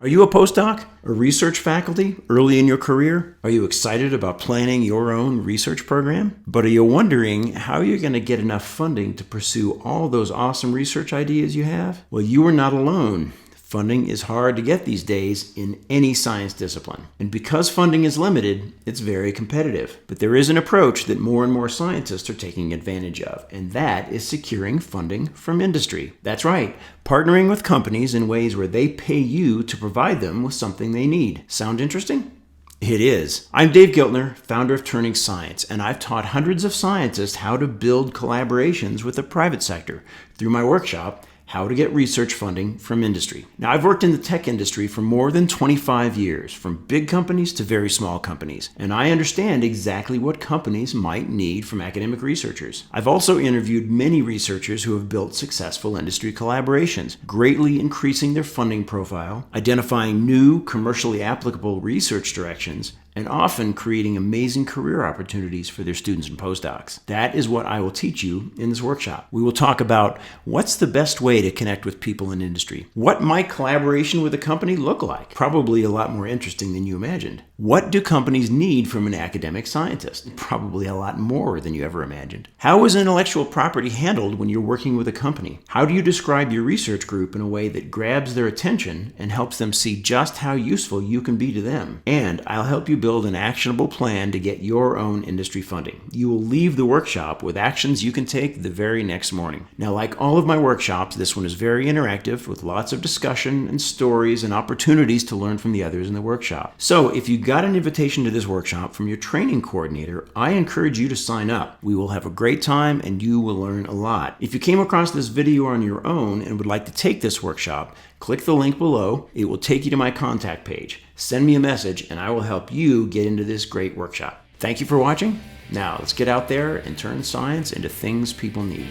Are you a postdoc or research faculty early in your career? Are you excited about planning your own research program? But are you wondering how you're going to get enough funding to pursue all those awesome research ideas you have? Well, you are not alone. Funding is hard to get these days in any science discipline. And because funding is limited, it's very competitive. But there is an approach that more and more scientists are taking advantage of, and that is securing funding from industry. That's right, partnering with companies in ways where they pay you to provide them with something they need. Sound interesting? It is. I'm Dave Giltner, founder of TurningScience, and I've taught hundreds of scientists how to build collaborations with the private sector through my workshop, How to Get Research Funding from Industry. Now, I've worked in the tech industry for more than 25 years, from big companies to very small companies, and I understand exactly what companies might need from academic researchers. I've also interviewed many researchers who have built successful industry collaborations, greatly increasing their funding profile, identifying new commercially applicable research directions, and often creating amazing career opportunities for their students and postdocs. That is what I will teach you in this workshop. We will talk about what's the best way to connect with people in industry. What might collaboration with a company look like? Probably a lot more interesting than you imagined. What do companies need from an academic scientist? Probably a lot more than you ever imagined. How is intellectual property handled when you're working with a company? How do you describe your research group in a way that grabs their attention and helps them see just how useful you can be to them? And I'll help you build an actionable plan to get your own industry funding. You will leave the workshop with actions you can take the very next morning. Now, like all of my workshops, this one is very interactive with lots of discussion and stories and opportunities to learn from the others in the workshop. So if you got an invitation to this workshop from your training coordinator, I encourage you to sign up. We will have a great time and you will learn a lot. If you came across this video on your own and would like to take this workshop, click the link below. It will take you to my contact page. Send me a message and I will help you get into this great workshop. Thank you for watching. Now let's get out there and turn science into things people need.